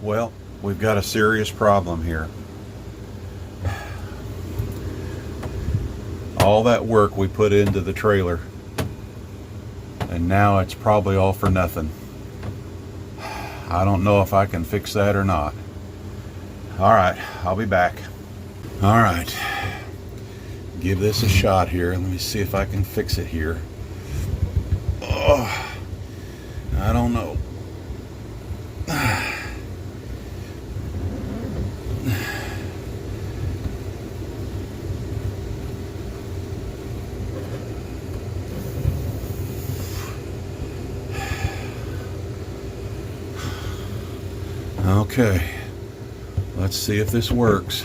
Well, we've got a serious problem here. All that work we put into the trailer, and now it's probably all for nothing. I don't know if I can fix that or not. All right, I'll be back. All right, give this a shot here. Let me see if I can fix it here. Oh, I don't know. Okay, let's see if this works.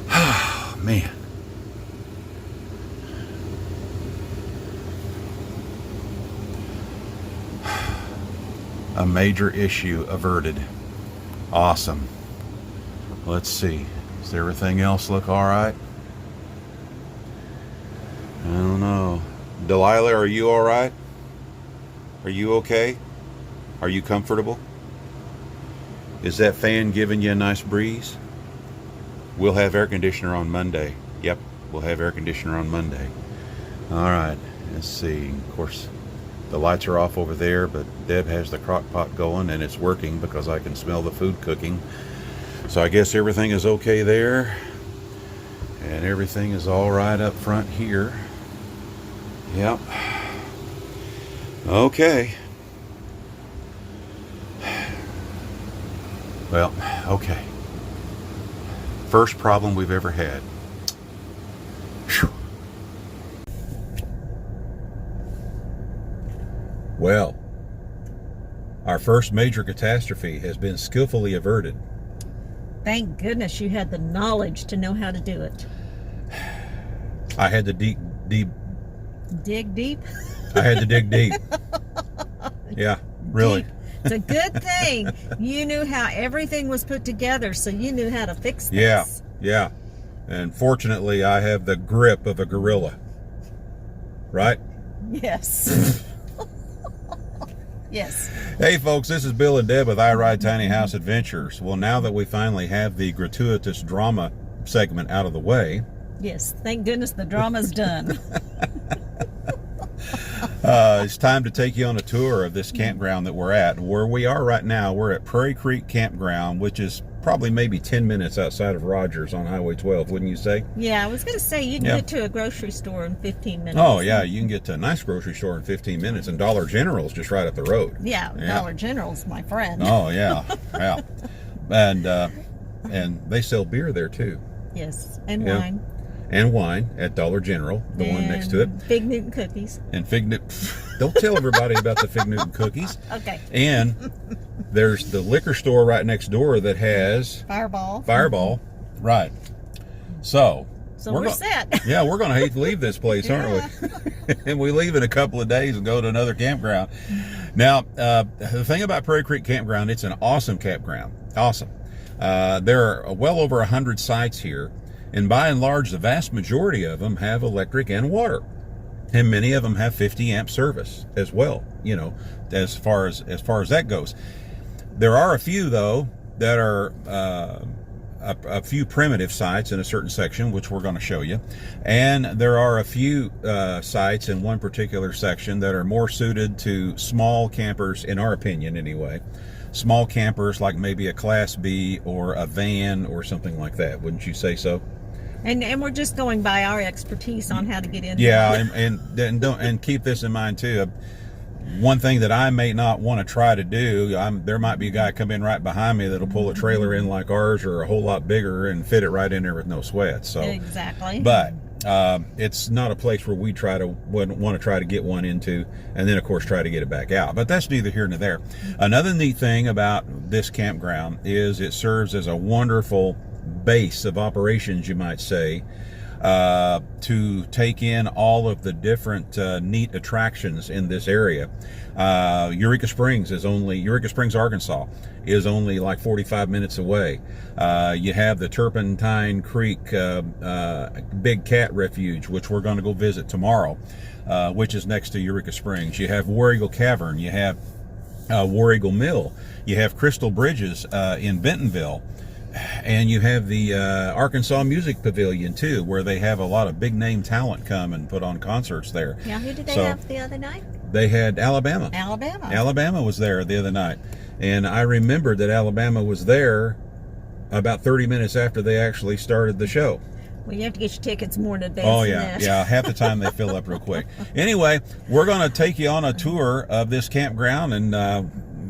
Oh, man. A major issue averted. Awesome. Let's see. Does everything else look all right? I don't know. Delilah, are you all right? Are you okay? Are you comfortable? Is that fan giving you a nice breeze? We'll have air conditioner on Monday. Yep, we'll have air conditioner on Monday. All right, let's see. Of course, the lights are off over there, but Deb has the crock pot going and it's working because I can smell the food cooking. So I guess everything is okay there. And everything is all right up front here. Yep. Okay. Well, okay. First problem we've ever had. Whew. Well, our first major catastrophe has been skillfully averted. Thank goodness you had the knowledge to know how to do it. I had to dig deep. I had to dig deep. Yeah, really. Deep. It's a good thing you knew how everything was put together, so you knew how to fix this. Yeah. And fortunately, I have the grip of a gorilla. Right? Yes. Yes. Hey folks, this is Bill and Deb with I Ride Tiny House Adventures. Well, now that we finally have the gratuitous drama segment out of the way. Yes, thank goodness the drama's done. It's time to take you on a tour of this campground that we're at. Where we are right now, we're at Prairie Creek Campground, which is probably maybe 10 minutes outside of Rogers on Highway 12, wouldn't you say? Yeah, I was going to say you can get to a grocery store in 15 minutes. Oh, yeah, you can get to a nice grocery store in 15 minutes, and Dollar General's just right up the road. Yeah. Dollar General's my friend. Oh, yeah, yeah. And they sell beer there, too. Yes, and wine. And wine at Dollar General, the one next to it. Fig Newton cookies. And Fig Newton. Don't tell everybody about the Fig Newton cookies. Okay. And there's the liquor store right next door that has Fireball. Right. So we're set. Yeah, we're going to hate to leave this place, aren't we? And we leave in a couple of days and go to another campground. Now, the thing about Prairie Creek Campground, it's an awesome campground. Awesome. There are well over 100 sites here. And by and large, the vast majority of them have electric and water. And many of them have 50 amp service as well, you know, as far as that goes. There are a few, though, that are a few primitive sites in a certain section, which we're going to show you. And there are a few sites in one particular section that are more suited to small campers, in our opinion anyway. Small campers like maybe a Class B or a van or something like that. Wouldn't you say so? And we're just going by our expertise on how to get in. Yeah, and keep this in mind too. One thing that I may not want to try to do, there might be a guy come in right behind me that'll pull a trailer in like ours or a whole lot bigger and fit it right in there with no sweat. So exactly. But it's not a place where we want to try to get one into, and then of course try to get it back out. But that's neither here nor there. Another neat thing about this campground is it serves as a wonderful base of operations, you might say, to take in all of the different neat attractions in this area. Eureka Springs, Arkansas is only like 45 minutes away. You have the Turpentine Creek Big Cat Refuge, which we're going to go visit tomorrow, which is next to Eureka Springs. You have War Eagle Cavern. You have War Eagle Mill. You have Crystal Bridges in Bentonville. And you have the Arkansas Music Pavilion, too, where they have a lot of big-name talent come and put on concerts there. Yeah, who did they have the other night? They had Alabama. Alabama was there the other night. And I remembered that Alabama was there about 30 minutes after they actually started the show. Well, you have to get your tickets more in advance. Oh, than yeah. that. Yeah, half the time they fill up real quick. Anyway, we're going to take you on a tour of this campground, and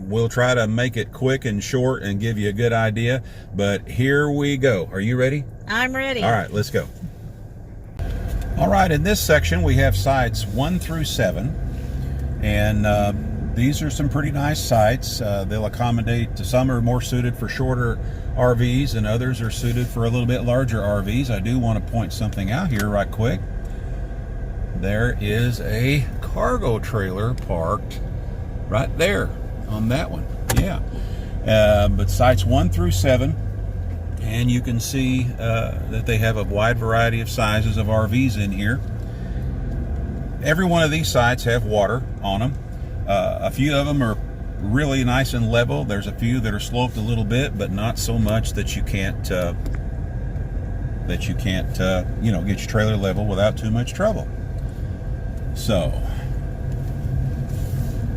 we'll try to make it quick and short and give you a good idea. But here we go. Are you ready? I'm ready. All right, let's go. All right, in this section, we have sites 1 through 7. And these are some pretty nice sites. They'll accommodate, some are more suited for shorter RVs and others are suited for a little bit larger RVs. I do want to point something out here right quick. There is a cargo trailer parked right there on that one. Yeah. But sites 1 through 7, and you can see that they have a wide variety of sizes of RVs in here. Every one of these sites have water on them. A few of them are really nice and level. There's a few that are sloped a little bit, but not so much that you can't get your trailer level without too much trouble. So,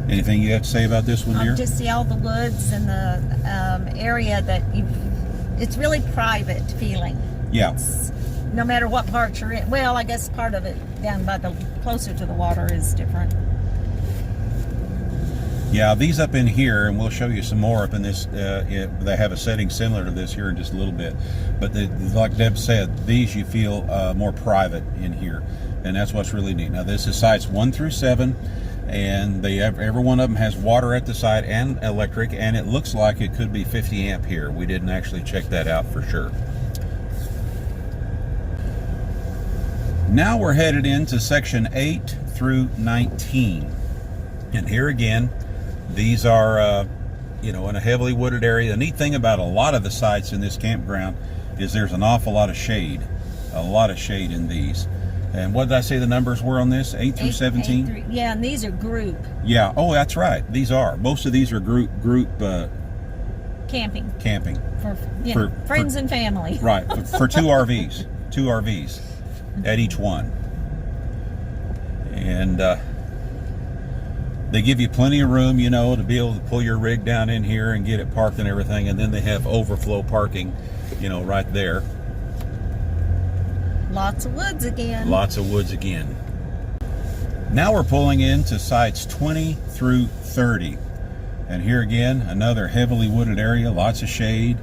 anything you have to say about this one, dear? Just see all the woods and the area that it's really private feeling. Yeah. No matter what part you're in. Well, I guess part of it down by closer to the water is different. Yeah, these up in here, and we'll show you some more up in this, they have a setting similar to this here in just a little bit. But like Deb said, these you feel more private in here. And that's what's really neat. Now, this is sites 1 through 7. And every one of them has water at the side and electric. And it looks like it could be 50 amp here. We didn't actually check that out for sure. Now we're headed into section 8 through 19. And here again, these are, in a heavily wooded area. The neat thing about a lot of the sites in this campground is there's an awful lot of shade. A lot of shade in these. And what did I say the numbers were on this? 8 through 17? Yeah, and these are group. Yeah. Oh, that's right. These are. Most of these are group Camping. For friends and family. Right. For 2 RVs. 2 RVs at each one. And they give you plenty of room, to be able to pull your rig down in here and get it parked and everything. And then they have overflow parking, right there. Lots of woods again. Lots of woods again. Now we're pulling into sites 20 through 30. And here again, another heavily wooded area, lots of shade,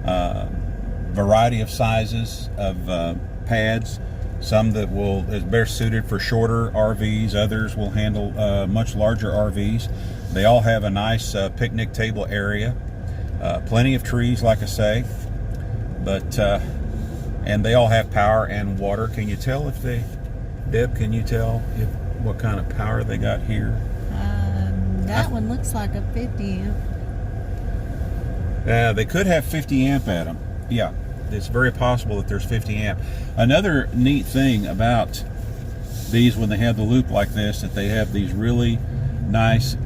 variety of sizes of pads. Some that is best suited for shorter RVs, others will handle much larger RVs. They all have a nice picnic table area, plenty of trees, like I say, but and they all have power and water. Can you tell Deb, can you tell what kind of power they got here? That one looks like a 50 amp. They could have 50 amp at them. Yeah. It's very possible that there's 50 amp. Another neat thing about these when they have the loop like this, that they have these really nice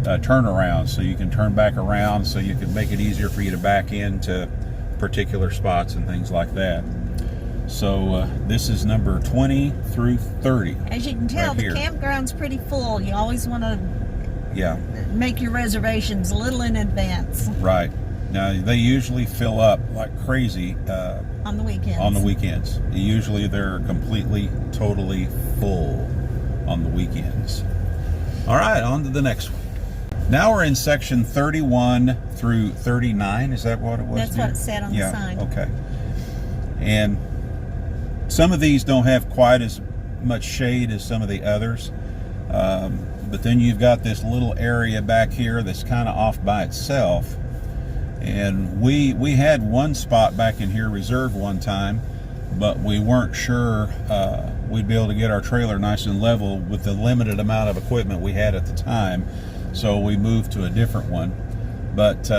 turnarounds, so you can turn back around, so you can make it easier for you to back into particular spots and things like that. So this is number 20 through 30. As you can tell, the campground's pretty full. You always want to make your reservations a little in advance. Right. Now, they usually fill up like crazy on the weekends. Usually they're completely, totally full on the weekends. All right, on to the next one. Now we're in section 31 through 39. Is that what it was? That's what it said on the sign. Okay. And some of these don't have quite as much shade as some of the others. But then you've got this little area back here that's kind of off by itself. And we had one spot back in here reserved one time, but we weren't sure we'd be able to get our trailer nice and level with the limited amount of equipment we had at the time. So we moved to a different one. But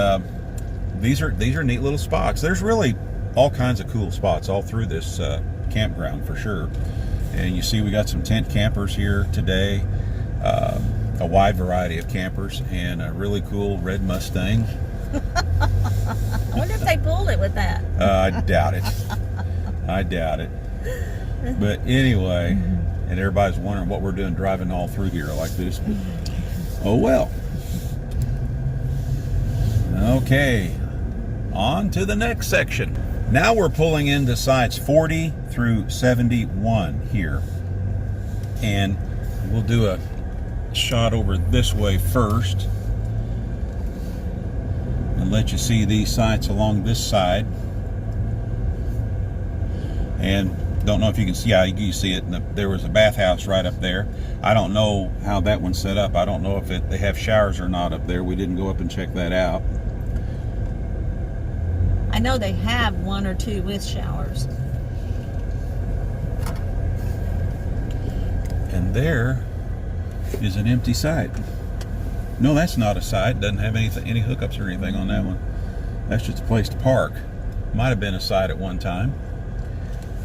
these are neat little spots. There's really all kinds of cool spots all through this campground for sure. And you see we got some tent campers here today, a wide variety of campers, and a really cool red Mustang. I wonder if they pulled it with that. I doubt it. I doubt it. But anyway, and everybody's wondering what we're doing driving all through here like this. But, oh well. Okay, on to the next section. Now we're pulling into sites 40 through 71 here. And we'll do a shot over this way first and let you see these sites along this side. And don't know if you can see, yeah, you see it. There was a bathhouse right up there. I don't know how that one's set up. I don't know if they have showers or not up there. We didn't go up and check that out. I know they have one or two with showers. And there is an empty site. No, that's not a site. Doesn't have any hookups or anything on that one. That's just a place to park. Might have been a site at one time.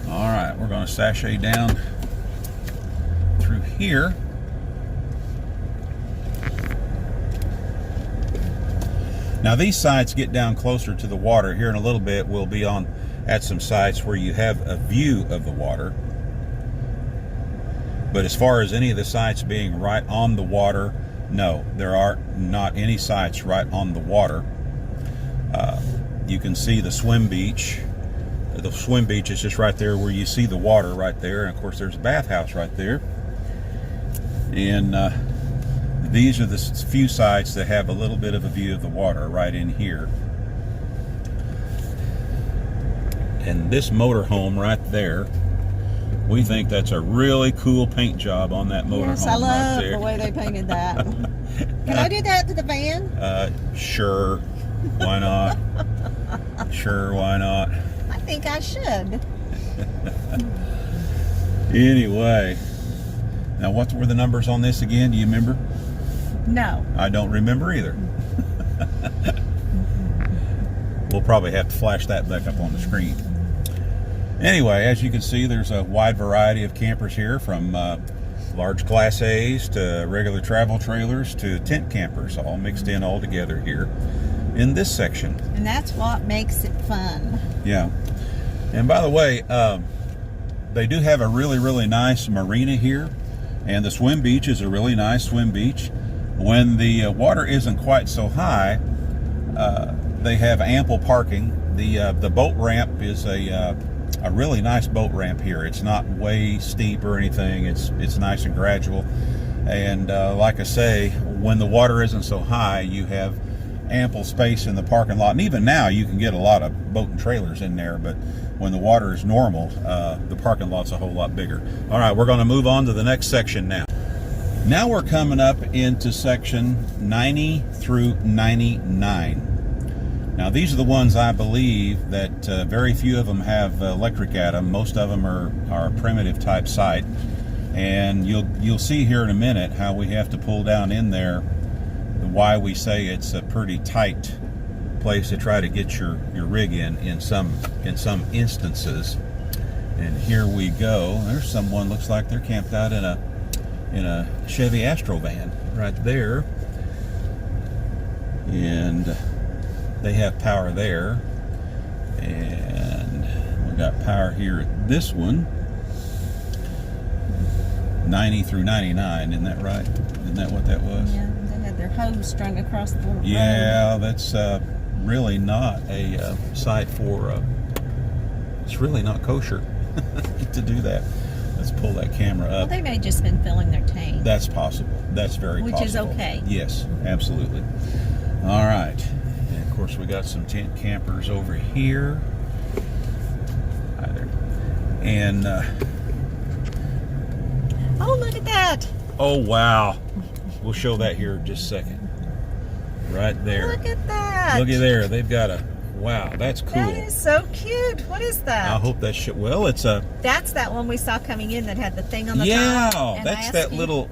All right, we're going to sashay down through here. Now these sites get down closer to the water. Here in a little bit we'll be at some sites where you have a view of the water. But as far as any of the sites being right on the water, no, there are not any sites right on the water. You can see the swim beach. The swim beach is just right there where you see the water right there. And of course there's a bathhouse right there. And these are the few sites that have a little bit of a view of the water right in here. And this motorhome right there, we think that's a really cool paint job on that motorhome. Yes, I love right there. the way they painted that. Can I do that to the van? Sure. Why not? Sure, why not? I think I should. Anyway, now what were the numbers on this again? Do you remember? No. I don't remember either. We'll probably have to flash that back up on the screen. Anyway, as you can see, there's a wide variety of campers here, from large Class A's to regular travel trailers to tent campers, all mixed in all together here in this section. And that's what makes it fun. Yeah. And by the way, they do have a really, really nice marina here, and the swim beach is a really nice swim beach. When the water isn't quite so high, they have ample parking. The boat ramp is a really nice boat ramp here. It's not way steep or anything. It's nice and gradual. And like I say, when the water isn't so high, you have ample space in the parking lot. And even now, you can get a lot of boat and trailers in there. But when the water is normal, the parking lot's a whole lot bigger. All right, we're going to move on to the next section now. Now we're coming up into section 90 through 99. Now these are the ones I believe that very few of them have electric at them. Most of them are primitive type site. And you'll see here in a minute how we have to pull down in there, why we say it's a pretty tight place to try to get your rig in some instances. And here we go. There's someone, looks like they're camped out in a Chevy Astro van right there, and they have power there, and we got power here at this one, 90 through 99. Isn't that right? Isn't that what that was? Yeah, they had their hose strung across the road. Yeah, that's really not a site for. It's really not kosher to do that. Let's pull that camera up. Well, they may have just been filling their tank. That's possible. That's very possible. Which is okay. Yes, absolutely. All right. And of course, we got some tent campers over here. Hi there. And oh, look at that. oh wow, we'll show that here in just a second. Right there. Look at that. Look at there. They've got Wow, that's cool. That is so cute. What is that? I hope that's well, it's a... That's that one we saw coming in that had the thing on the top. Yeah, that's that little...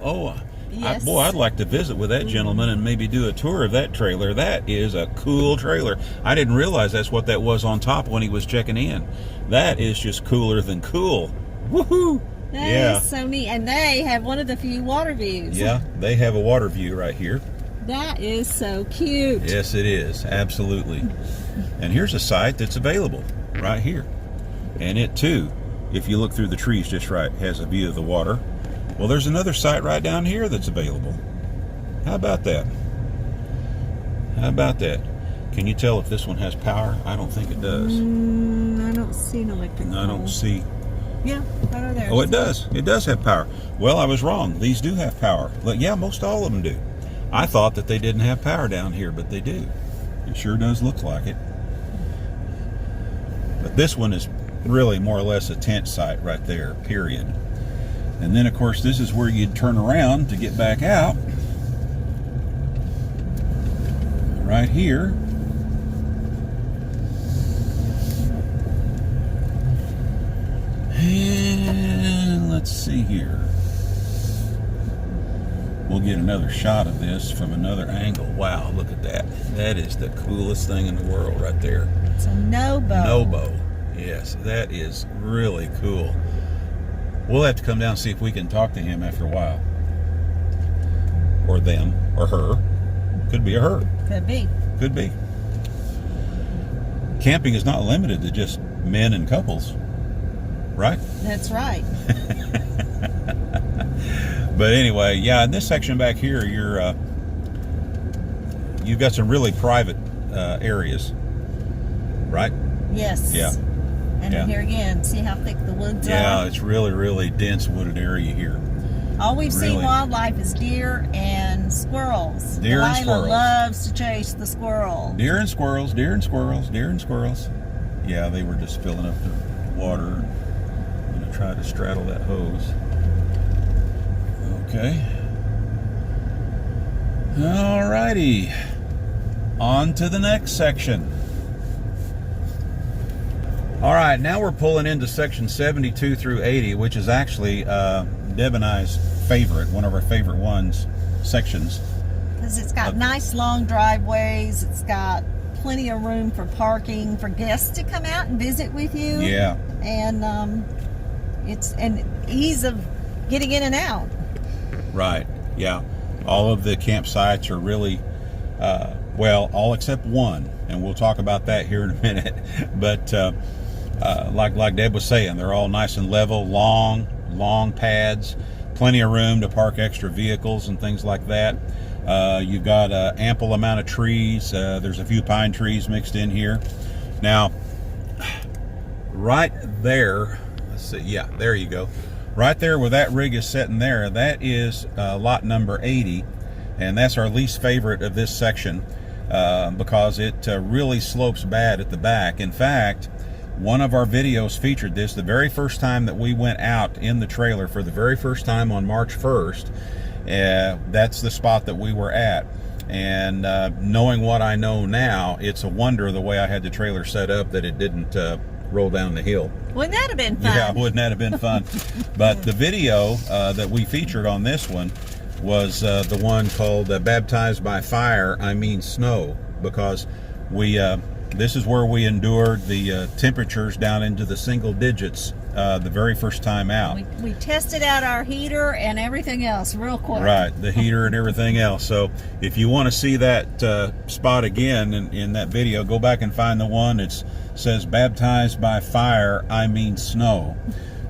Yes. Boy, I'd like to visit with that gentleman and maybe do a tour of that trailer. That is a cool trailer. I didn't realize that's what that was on top when he was checking in. That is just cooler than cool. Woohoo! That is so neat. And they have one of the few water views. Yeah, they have a water view right here. That is so cute. Yes, it is. Absolutely. And here's a site that's available right here. And it, too, if you look through the trees just right, has a view of the water. Well, there's another site right down here that's available. How about that? How about that? Can you tell if this one has power? I don't think it does. I don't see an electric pole. I don't see. Yeah, right over there. Oh, it does. It does have power. Well, I was wrong. These do have power. But yeah, most all of them do. I thought that they didn't have power down here, but they do. It sure does look like it. But this one is really more or less a tent site right there, period. And then, of course, this is where you'd turn around to get back out. Right here. And let's see here. We'll get another shot of this from another angle. Wow, look at that. That is the coolest thing in the world right there. It's a Nobo. Nobo. Yes, that is really cool. We'll have to come down and see if we can talk to him after a while. Or them, or her. Could be a her. Could be. Could be. Camping is not limited to just men and couples, right? That's right. But anyway, yeah, in this section back here, you've got some really private areas, right? Yes. Yeah. And Yeah. here again, see how thick the woods are? Yeah, it's really, really dense wooded area here. All we've Really. seen wildlife is deer and squirrels. Deer and Delilah squirrels. loves to chase the squirrel. Deer and squirrels, deer and squirrels, deer and squirrels. Yeah, they were just filling up the water. I'm going to try to straddle that hose. Okay. Alrighty. On to the next section. All right, now we're pulling into section 72 through 80, which is actually Deb and I's favorite, one of our favorite sections. Because it's got nice long driveways. It's got plenty of room for parking, for guests to come out and visit with you. Yeah. And it's an ease of getting in and out. Right, yeah. All of the campsites are really, well, all except one, and we'll talk about that here in a minute. But like Deb was saying, they're all nice and level, long pads, plenty of room to park extra vehicles and things like that. You've got an ample amount of trees. There's a few pine trees mixed in here. Now, right there, let's see, yeah, there you go. Right there where that rig is sitting there, that is lot number 80, and that's our least favorite of this section because it really slopes bad at the back. In fact, one of our videos featured this the very first time that we went out in the trailer for the very first time on March 1st. That's the spot that we were at. And knowing what I know now, it's a wonder the way I had the trailer set up that it didn't roll down the hill. Wouldn't that have been fun? Yeah, wouldn't that have been fun? But the video that we featured on this one was the one called Baptized by Fire, I Mean Snow, because this is where we endured the temperatures down into the single digits the very first time out. We tested out our heater and everything else real quick. Right, the heater and everything else. So if you want to see that spot again in that video, go back and find the one that says Baptized by Fire, I Mean Snow.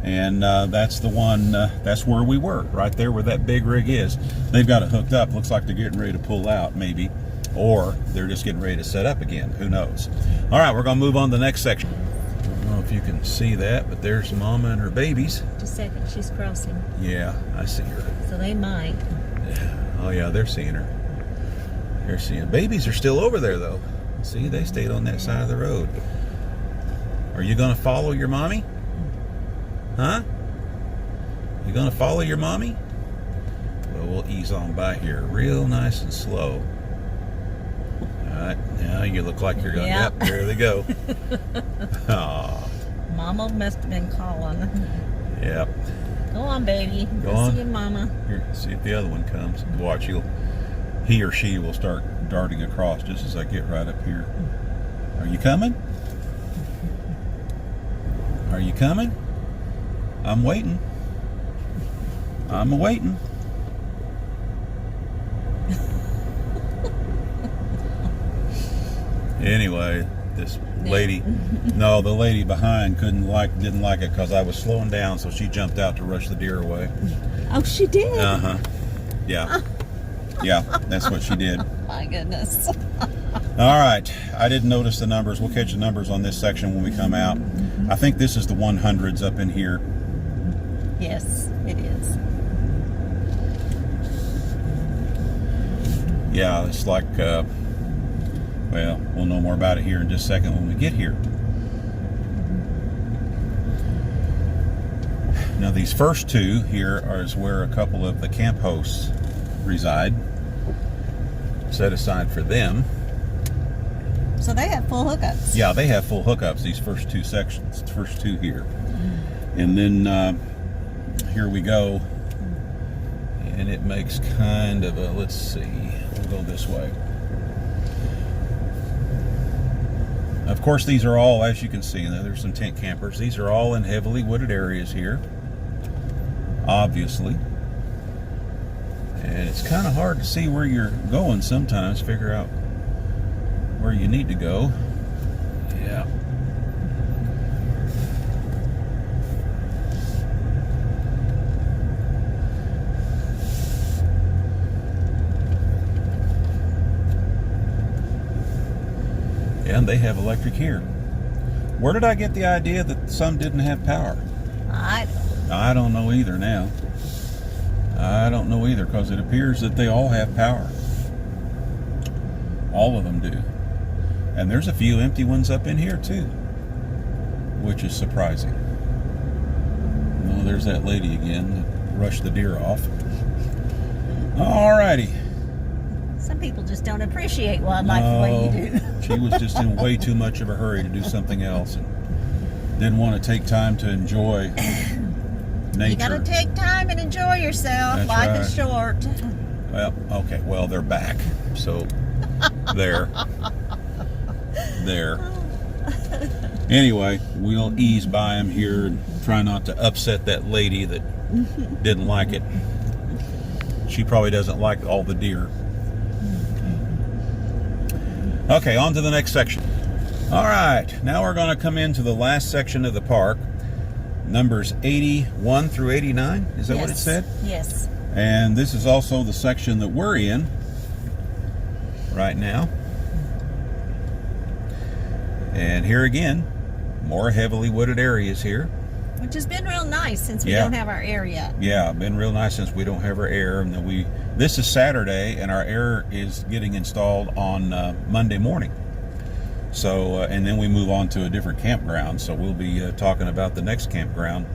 And that's the one, that's where we were, right there where that big rig is. They've got it hooked up. Looks like they're getting ready to pull out, maybe. Or they're just getting ready to set up again. Who knows? All right, we're going to move on to the next section. I don't know if you can see that, but there's Mama and her babies. Just a second, she's crossing. Yeah, I see her. So they might. Oh, yeah, they're seeing her. They're seeing. Babies are still over there, though. See, they stayed on that side of the road. Are you going to follow your mommy? Huh? You going to follow your mommy? Well, we'll ease on by here real nice and slow. Right. Now you look like you're going, Yep. yep, there they go. Aw. Mama must have been calling. Yep. Go on, baby. Go on. See you, Mama. Here, see if the other one comes. Watch, he or she will start darting across just as I get right up here. Are you coming? Are you coming? I'm waiting. I'm waiting. Anyway, this lady, no, the lady behind didn't like it because I was slowing down, so she jumped out to rush the deer away. Oh, she did? Uh-huh. Yeah. Yeah, that's what she did. My goodness. All right. I didn't notice the numbers. We'll catch the numbers on this section when we come out. I think this is the 100s up in here. Yes, it is. Yeah, it's like, well, we'll know more about it here in just a second when we get here. Now, these first two here is where a couple of the camp hosts reside, set aside for them. So they have full hookups. Yeah, they have full hookups, these first two sections, first two here. And then here we go. And it makes kind of a, let's see, we'll go this way. Of course, these are all, as you can see, there's some tent campers. These are all in heavily wooded areas here, obviously. And it's kind of hard to see where you're going sometimes, figure out where you need to go. Yeah. And they have electric here. Where did I get the idea that some didn't have power? I don't know either now. I don't know either, because it appears that they all have power. All of them do. And there's a few empty ones up in here too, which is surprising. Oh, there's that lady again that rushed the deer off. Alrighty. Some people just don't appreciate wildlife the way you do. She was just in way too much of a hurry to do something else and didn't want to take time to enjoy nature. You gotta take time and enjoy yourself. That's Life right. is short. Well, okay, well, they're back. So, there. Anyway, we'll ease by them here and try not to upset that lady that didn't like it. She probably doesn't like all the deer. Okay, on to the next section. All right, now we're going to come into the last section of the park, numbers 81 through 89. Is that what it said? Yes. And this is also the section that we're in right now. And here again, more heavily wooded areas here. Which has been real nice since we Yeah. don't have our air yet. Yeah, been real nice since we don't have our air. And this is Saturday, and our air is getting installed on Monday morning. So, and then we move on to a different campground. So we'll be talking about the next campground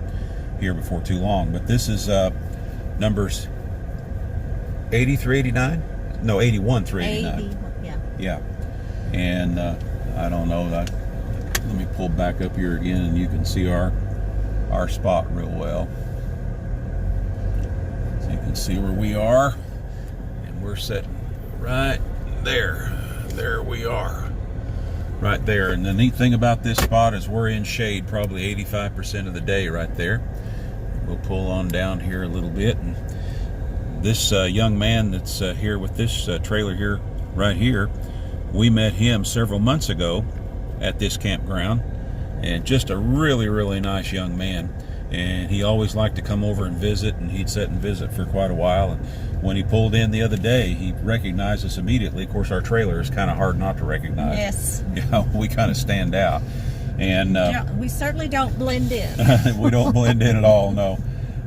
here before too long. But this is numbers 80 through 89? No, 81 through 89. 80, yeah. Yeah. And I don't know. Let me pull back up here again, and you can see our spot real well. So you can see where we are, and we're sitting right there. There we are, right there. And the neat thing about this spot is we're in shade probably 85% of the day right there. We'll pull on down here a little bit, and this young man that's here with this trailer here, right here, we met him several months ago at this campground, and just a really, really nice young man. And he always liked to come over and visit, and he'd sit and visit for quite a while. And when he pulled in the other day, he recognized us immediately. Of course, our trailer is kind of hard not to recognize. Yes. You know, we kind of stand out. And We certainly don't blend in. we don't blend in at all, no.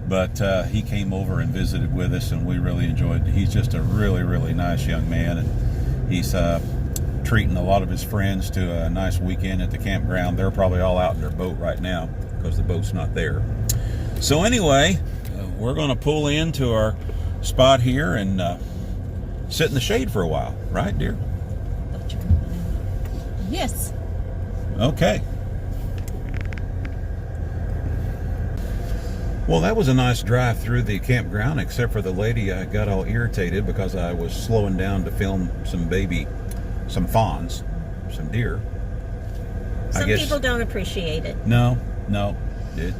But he came over and visited with us, and we really enjoyed it. He's just a really, really nice young man, and he's treating a lot of his friends to a nice weekend at the campground. They're probably all out in their boat right now because the boat's not there. So anyway, we're going to pull into our spot here and sit in the shade for a while, right, dear? Yes. Okay. Well, that was a nice drive through the campground, except for the lady. I got all irritated because I was slowing down to film some fawns, some deer. Some people don't appreciate it. No.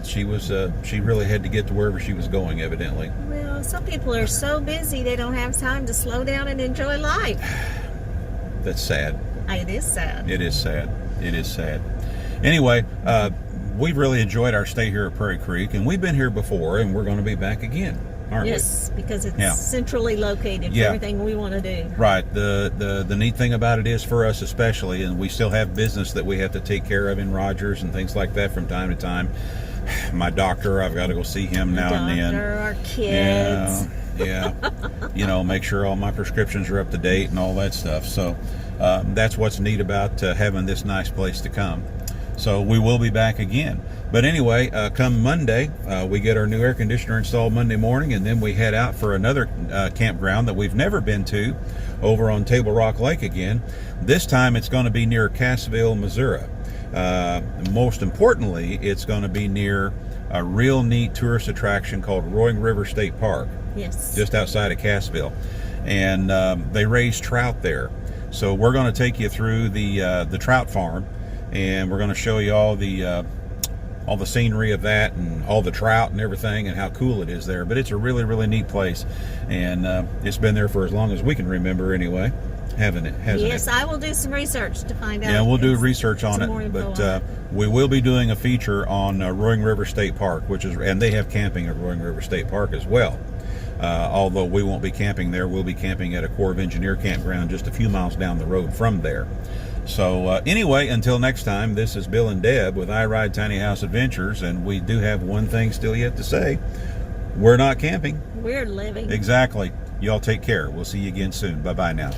She really had to get to wherever she was going, evidently. Well, some people are so busy they don't have time to slow down and enjoy life. That's sad. It is sad. It is sad. It is sad. Anyway, we've really enjoyed our stay here at Prairie Creek, and we've been here before, and we're going to be back again, aren't we? Yes, because it's centrally located for everything we want to do. Right. The neat thing about it is, for us especially, and we still have business that we have to take care of in Rogers and things like that from time to time. My doctor, I've got to go see him now and then. Our kids. Yeah. Make sure all my prescriptions are up to date and all that stuff. So that's what's neat about having this nice place to come. So we will be back again. But anyway, come Monday, we get our new air conditioner installed Monday morning, and then we head out for another campground that we've never been to over on Table Rock Lake again. This time it's going to be near Cassville, Missouri. Most importantly, it's going to be near a real neat tourist attraction called Roaring River State Park. Yes. Just outside of Cassville. And they raise trout there. So we're going to take you through the trout farm, and we're going to show you all the scenery of that and all the trout and everything and how cool it is there. But it's a really, really neat place, and it's been there for as long as we can remember anyway, hasn't it? Yes, I will do some research to find out. Yeah, we'll do research on it, but we will be doing a feature on Roaring River State Park, and they have camping at Roaring River State Park as well. Although we won't be camping there, we'll be camping at a Corps of Engineer campground just a few miles down the road from there. So anyway, until next time, this is Bill and Deb with I Ride Tiny House Adventures, and we do have one thing still yet to say. We're not camping. We're living. Exactly. Y'all take care. We'll see you again soon. Bye-bye now.